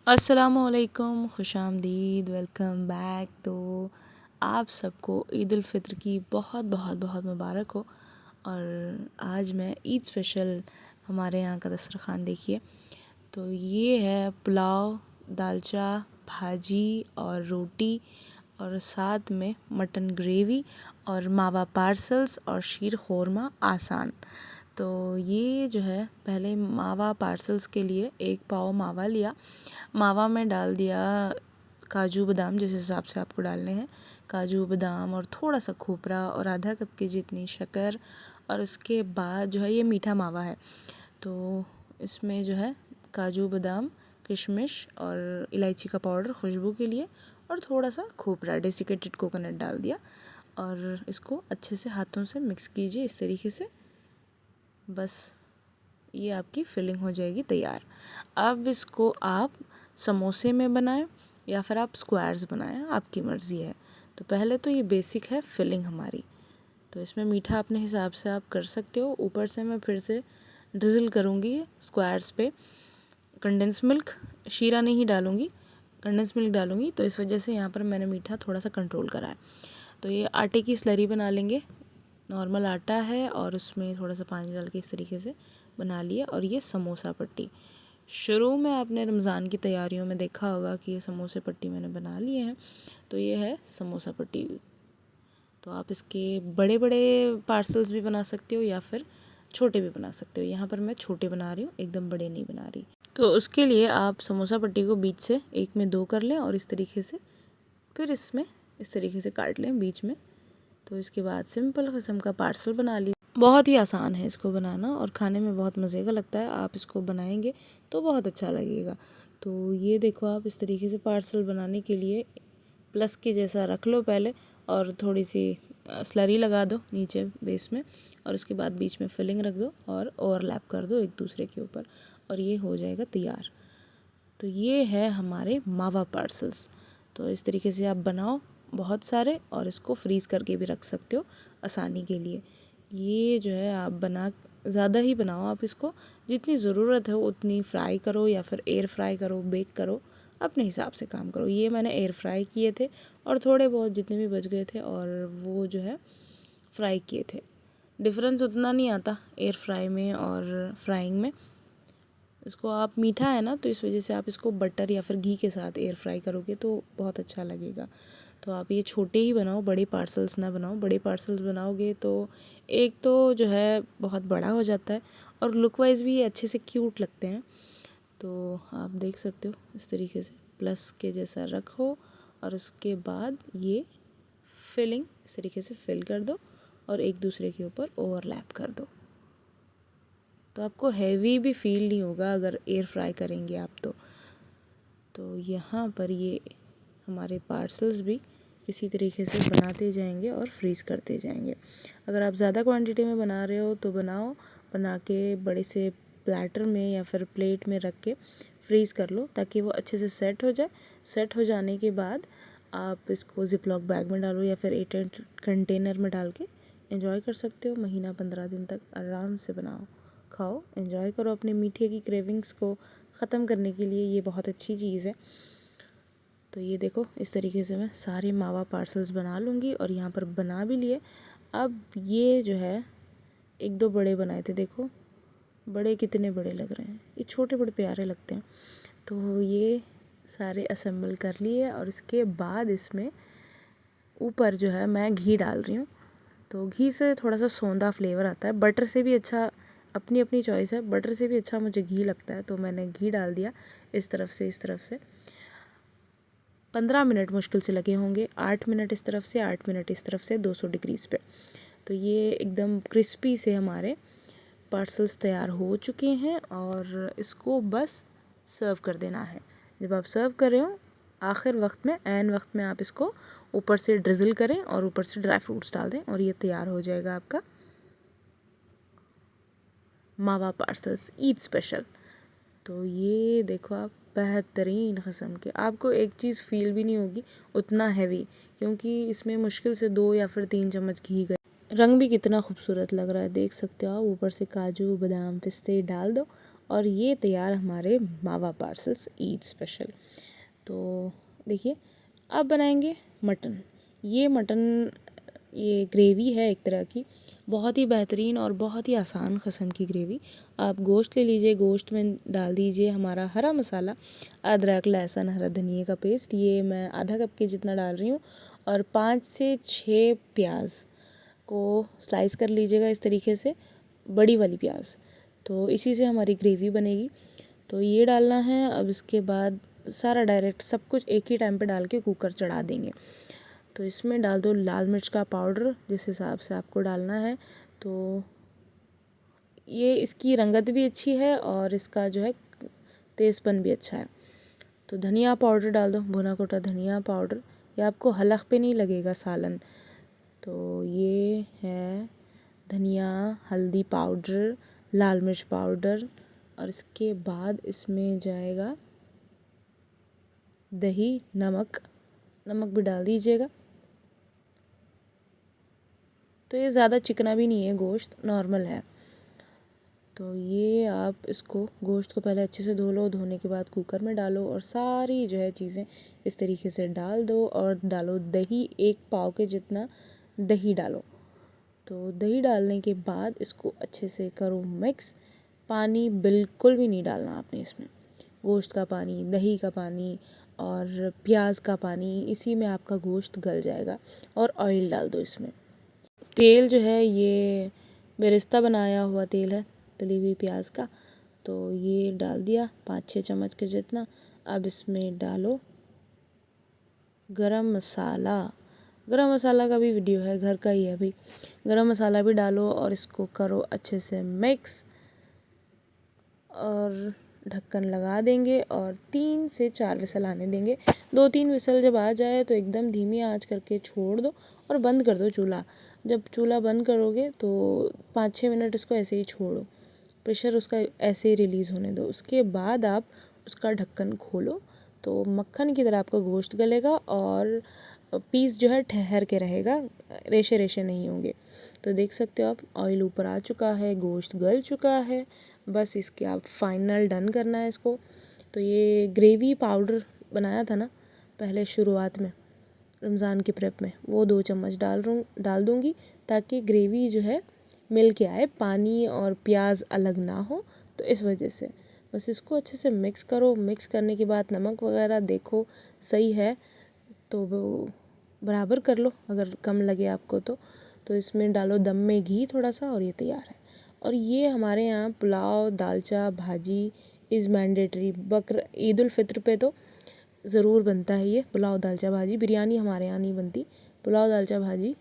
अस्सलामुअलैकुम, खुशामदीद, welcome back. तो आप सबको ईद उल फ़ित्र की बहुत बहुत बहुत मुबारक हो। और आज मैं ईद स्पेशल हमारे यहाँ का दस्तरख़्वान देखिए। तो ये है पुलाव, दालचा, भाजी और रोटी और साथ में मटन ग्रेवी और मावा पार्सल्स और शीर ख़ोरमा आसान। तो ये जो है, पहले मावा पार्सल्स के लिए 1 पाव मावा लिया। मावा में डाल दिया काजू बादाम, जिस हिसाब से आपको डालने हैं, काजू बादाम और थोड़ा सा खोपरा और आधा कप की जितनी शक्कर। और उसके बाद जो है, ये मीठा मावा है तो इसमें जो है काजू बादाम, किशमिश और इलायची का पाउडर खुशबू के लिए और थोड़ा सा खोपरा, डेसिकेटेड कोकोनट डाल दिया। और इसको अच्छे से हाथों से मिक्स कीजिए इस तरीके से। बस ये आपकी फिलिंग हो जाएगी तैयार। अब इसको आप समोसे में बनाएं या फिर आप स्क्वायर्स बनाएं, आपकी मर्ज़ी है। तो पहले तो ये बेसिक है फिलिंग हमारी। तो इसमें मीठा अपने हिसाब से आप कर सकते हो। ऊपर से मैं फिर से ड्रिज़ल करूँगी स्क्वायर्स पे कंडेंस मिल्क, शीरा नहीं डालूँगी, कंडेंस मिल्क डालूँगी। तो इस वजह से यहाँ पर मैंने मीठा थोड़ा सा कंट्रोल करा है। तो ये आटे की स्लरी बना लेंगे। नॉर्मल आटा है और उसमें थोड़ा सा पानी डाल के इस तरीके से बना लिया। और ये समोसा पट्टी, शुरू में आपने रमज़ान की तैयारियों में देखा होगा कि ये समोसे पट्टी मैंने बना लिए हैं। तो ये है समोसा पट्टी। तो आप इसके बड़े बड़े पार्सल्स भी बना सकते हो या फिर छोटे भी बना सकते हो। यहाँ पर मैं छोटे बना रही हूँ, एकदम बड़े नहीं बना रही। तो उसके लिए आप समोसा पट्टी को बीच से 1 में 2 कर लें और इस तरीके से फिर इसमें इस तरीके से काट लें बीच में। तो इसके बाद सिंपल किस्म का पार्सल बना लीजिए। बहुत ही आसान है इसको बनाना और खाने में बहुत मज़े का लगता है। आप इसको बनाएंगे तो बहुत अच्छा लगेगा। तो ये देखो, आप इस तरीके से पार्सल बनाने के लिए प्लस के जैसा रख लो पहले और थोड़ी सी स्लरी लगा दो नीचे बेस में और उसके बाद बीच में फिलिंग रख दो और ओवरलैप कर दो एक दूसरे के ऊपर और ये हो जाएगा तैयार। तो ये है हमारे मावा पार्सल्स। तो इस तरीके से आप बनाओ बहुत सारे और इसको फ्रीज़ करके भी रख सकते हो आसानी के लिए। ये जो है आप बना ज़्यादा ही बनाओ, आप इसको जितनी ज़रूरत है उतनी फ्राई करो या फिर एयर फ्राई करो, बेक करो, अपने हिसाब से काम करो। ये मैंने एयर फ्राई किए थे और थोड़े बहुत जितने भी बच गए थे और वो जो है फ्राई किए थे। डिफरेंस उतना नहीं आता एयर फ्राई में और फ्राइंग में। इसको आप मीठा है ना, तो इस वजह से आप इसको बटर या फिर घी के साथ एयर फ्राई करोगे तो बहुत अच्छा लगेगा। तो आप ये छोटे ही बनाओ, बड़े पार्सल्स ना बनाओ। बड़े पार्सल्स बनाओगे तो एक तो जो है बहुत बड़ा हो जाता है और लुक वाइज भी ये अच्छे से क्यूट लगते हैं। तो आप देख सकते हो इस तरीके से प्लस के जैसा रखो और उसके बाद ये फिलिंग इस तरीके से फिल कर दो और एक दूसरे के ऊपर ओवरलैप कर दो। तो आपको हैवी भी फील नहीं होगा अगर एयर फ्राई करेंगे आप तो यहाँ पर ये हमारे पार्सल्स भी इसी तरीके से बनाते जाएंगे और फ्रीज़ करते जाएंगे। अगर आप ज़्यादा क्वांटिटी में बना रहे हो तो बना के बड़े से प्लेटर में या फिर प्लेट में रख के फ्रीज़ कर लो ताकि वो अच्छे से सेट हो जाए। सेट हो जाने के बाद आप इसको ज़िपलॉक बैग में डालो या फिर एयरटाइट कंटेनर में डाल के एंजॉय कर सकते हो। महीना 15 दिन तक आराम से बनाओ, खाओ, एंजॉय करो। अपने मीठे की क्रेविंग्स को ख़त्म करने के लिए ये बहुत अच्छी चीज़ है। तो ये देखो इस तरीके से मैं सारे मावा पार्सल्स बना लूँगी और यहाँ पर बना भी लिए। अब ये जो है 1-2 बड़े बनाए थे, देखो बड़े कितने बड़े लग रहे हैं। ये छोटे बड़े प्यारे लगते हैं। तो ये सारे असेंबल कर लिए और इसके बाद इसमें ऊपर जो है मैं घी डाल रही हूँ। तो घी से थोड़ा सा सौंधा फ्लेवर आता है, बटर से भी अच्छा, अपनी अपनी चॉइस है। बटर से भी अच्छा मुझे घी लगता है तो मैंने घी डाल दिया इस तरफ से। 15 मिनट मुश्किल से लगे होंगे, 8 मिनट इस तरफ से 8 मिनट इस तरफ से 200 डिग्रीज़ पे। तो ये एकदम क्रिस्पी से हमारे पार्सल्स तैयार हो चुके हैं और इसको बस सर्व कर देना है। जब आप सर्व कर रहे हो आखिर वक्त में, ऐन वक्त में आप इसको ऊपर से ड्रिज़ल करें और ऊपर से ड्राई फ्रूट्स डाल दें और ये तैयार हो जाएगा आपका मावा पार्सल्स ईद स्पेशल। तो ये देखो आप, बेहतरीन किस्म के, आपको एक चीज़ फील भी नहीं होगी उतना हैवी, क्योंकि इसमें मुश्किल से 2 या फिर 3 चम्मच घी गए। रंग भी कितना खूबसूरत लग रहा है, देख सकते हो आप। ऊपर से काजू बादाम पिस्ते डाल दो और ये तैयार हमारे मावा पार्सल्स ईद स्पेशल। तो देखिए अब बनाएंगे मटन। ये मटन, ये ग्रेवी है एक तरह की, बहुत ही बेहतरीन और बहुत ही आसान किस्म की ग्रेवी। आप गोश्त ले लीजिए, गोश्त में डाल दीजिए हमारा हरा मसाला, अदरक लहसुन हरा धनिया का पेस्ट, ये मैं आधा कप के जितना डाल रही हूँ, और 5 से 6 प्याज को स्लाइस कर लीजिएगा इस तरीके से, बड़ी वाली प्याज। तो इसी से हमारी ग्रेवी बनेगी। तो ये डालना है। अब इसके बाद सारा डायरेक्ट सब कुछ एक ही टाइम पे डाल के कुकर चढ़ा देंगे। तो इसमें डाल दो लाल मिर्च का पाउडर जिस हिसाब से आपको डालना है। तो ये इसकी रंगत भी अच्छी है और इसका जो है तेज़पन भी अच्छा है। तो धनिया पाउडर डाल दो, भुना कोटा धनिया पाउडर, ये आपको हलक पे नहीं लगेगा सालन। तो ये है धनिया, हल्दी पाउडर, लाल मिर्च पाउडर, और इसके बाद इसमें जाएगा दही, नमक भी डाल दीजिएगा। तो ये ज़्यादा चिकना भी नहीं है, गोश्त नॉर्मल है। तो ये आप इसको गोश्त को पहले अच्छे से धो लो, धोने के बाद कुकर में डालो और सारी जो है चीज़ें इस तरीके से डाल दो, और डालो दही, 1 पाव के जितना दही डालो। तो दही डालने के बाद इसको अच्छे से करो मिक्स। पानी बिल्कुल भी नहीं डालना आपने इसमें, गोश्त का पानी, दही का पानी और प्याज का पानी, इसी में आपका गोश्त गल जाएगा। और ऑयल डाल दो इसमें। तेल जो है ये बेरिस्ता बनाया हुआ तेल है, तली हुई प्याज का। तो ये डाल दिया 5-6 चम्मच के जितना। अब इसमें डालो गरम मसाला। गरम मसाला का भी वीडियो है, घर का ही है भाई। गरम मसाला भी डालो और इसको करो अच्छे से मिक्स, और ढक्कन लगा देंगे और 3 से 4 विसल आने देंगे। 2-3 विसल जब आ जाए तो एकदम धीमी आंच करके छोड़ दो और बंद कर दो चूल्हा। जब चूल्हा बंद करोगे तो 5-6 मिनट इसको ऐसे ही छोड़ो, प्रेशर उसका ऐसे ही रिलीज़ होने दो। उसके बाद आप उसका ढक्कन खोलो तो मक्खन की तरह आपका गोश्त गलेगा और पीस जो है ठहर के रहेगा, रेशे रेशे नहीं होंगे। तो देख सकते हो आप, ऑयल ऊपर आ चुका है, गोश्त गल चुका है। बस इसके आप फाइनल डन करना है इसको। तो ये ग्रेवी पाउडर बनाया था ना पहले शुरुआत में रमज़ान के प्रेप में, वो 2 चम्मच डाल दूँगी ताकि ग्रेवी जो है मिल के आए, पानी और प्याज अलग ना हो। तो इस वजह से बस इसको अच्छे से मिक्स करो। मिक्स करने के बाद नमक वगैरह देखो सही है तो वो बराबर कर लो, अगर कम लगे आपको तो इसमें डालो दम में घी थोड़ा सा, और ये तैयार है। और ये हमारे यहाँ पुलाव, दालचा, भाजी इज़ मैंडेटरी। ईद उल फित्र पे तो ज़रूर बनता है ये पुलाव, दालचा, भाजी। बिरयानी हमारे यहाँ नहीं बनती, पुलाव, दालचा, भाजी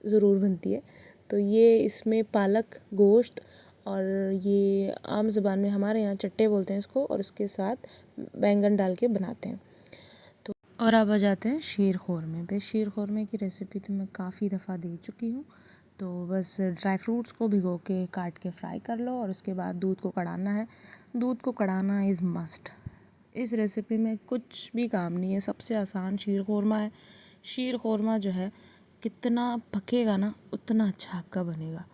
ज़रूर बनती है। तो ये इसमें पालक, गोश्त, और ये आम ज़बान में हमारे यहाँ चट्टे बोलते हैं इसको, और उसके साथ बैंगन डाल के बनाते हैं। तो और अब आ जाते हैं शीर ख़ोरमे पे। शीर ख़ोरमे की रेसिपी तो मैं काफ़ी दफ़ा दे चुकी हूँ। तो बस ड्राई फ्रूट्स को भिगो के काट के फ्राई कर लो, और उसके बाद दूध को कढ़ाना है। दूध को कढ़ाना इज़ मस्ट। इस रेसिपी में कुछ भी काम नहीं है, सबसे आसान शीर ख़ोरमा है। शीर ख़ोरमा जो है कितना पकेगा ना उतना अच्छा आपका बनेगा।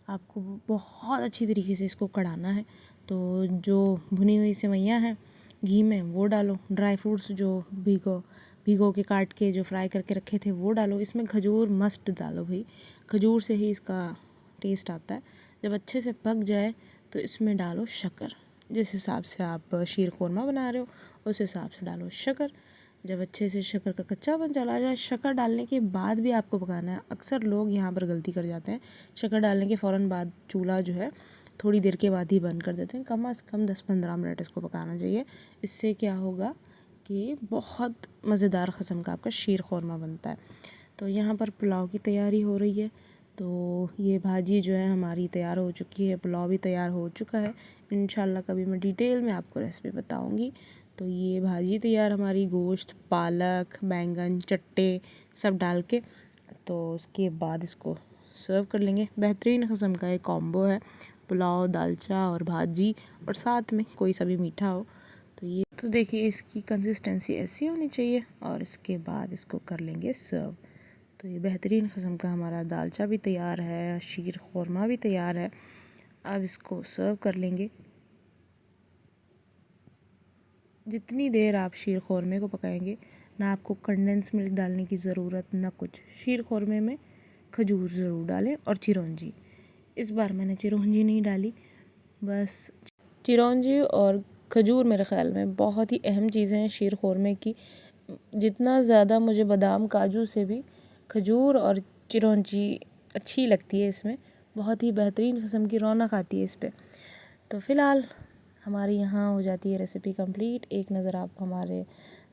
आपको बहुत अच्छी तरीके से इसको कढ़ाना है। तो जो भुनी हुई सेवइयाँ हैं घी में वो डालो, ड्राई फ्रूट्स जो भिगो के काट के जो फ्राई करके रखे थे वो डालो। इसमें खजूर मस्ट डालो भाई, खजूर से ही इसका टेस्ट आता है। जब अच्छे से पक जाए तो इसमें डालो शक्कर। जिस हिसाब से आप शीर ख़ोरमा बना रहे हो उस हिसाब से डालो शक्कर। जब अच्छे से शक्कर का कच्चापन चला जाए, शक्कर डालने के बाद भी आपको पकाना है। अक्सर लोग यहाँ पर गलती कर जाते हैं, शक्कर डालने के फ़ौरन बाद चूल्हा जो है थोड़ी देर के बाद ही बंद कर देते हैं। कम से कम 10-15 मिनट इसको पकाना चाहिए। इससे क्या होगा कि बहुत मज़ेदार क़स्म का आपका शीर ख़ोरमा बनता है। तो यहाँ पर पुलाव की तैयारी हो रही है। तो ये भाजी जो है हमारी तैयार हो चुकी है, पुलाव भी तैयार हो चुका है। इंशाल्लाह कभी मैं डिटेल में आपको रेसिपी बताऊँगी। तो ये भाजी तैयार हमारी, गोश्त, पालक, बैंगन, चट्टे सब डाल के। तो उसके बाद इसको सर्व कर लेंगे। बेहतरीन क़स्म का एक कॉम्बो है, पुलाव, दालचा और भाजी, और साथ में कोई सा भी मीठा हो। तो ये तो देखिए इसकी कंसिस्टेंसी ऐसी होनी चाहिए, और इसके बाद इसको कर लेंगे सर्व। तो ये बेहतरीन क़स्म का हमारा दालचा भी तैयार है, शीर ख़ोरमा भी तैयार है। अब इसको सर्व कर लेंगे। जितनी देर आप शीर ख़ोरमे को पकाएंगे, ना आपको कंडेंस मिल्क डालने की ज़रूरत ना कुछ। शीर ख़ोरमे में खजूर ज़रूर डालें और चिरौंजी। इस बार मैंने चिरौंजी नहीं डाली, बस चिरौंजी और खजूर मेरे ख़्याल में बहुत ही अहम चीज़ें हैं शीर ख़ोरमे की। जितना ज़्यादा मुझे बादाम काजू से भी खजूर और चिरौंजी अच्छी लगती है, इसमें बहुत ही बेहतरीन किस्म की रौनक आती है इस पर। तो फ़िलहाल हमारी यहाँ हो जाती है रेसिपी कंप्लीट। एक नज़र आप हमारे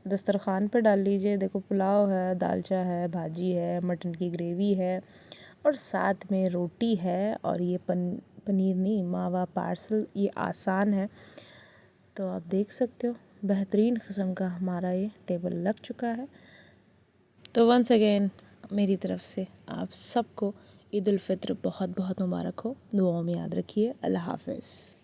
दस्तरखान पर डाल लीजिए। देखो, पुलाव है, दालचा है, भाजी है, मटन की ग्रेवी है और साथ में रोटी है। और ये पनीर नहीं, मावा पार्सल, ये आसान है। तो आप देख सकते हो बेहतरीन किस्म का हमारा ये टेबल लग चुका है। तो वंस अगेन मेरी तरफ से आप सबको ईद उल फित्र बहुत बहुत मुबारक हो। दुआओं में याद रखिए। अल्लाह हाफ़िज़।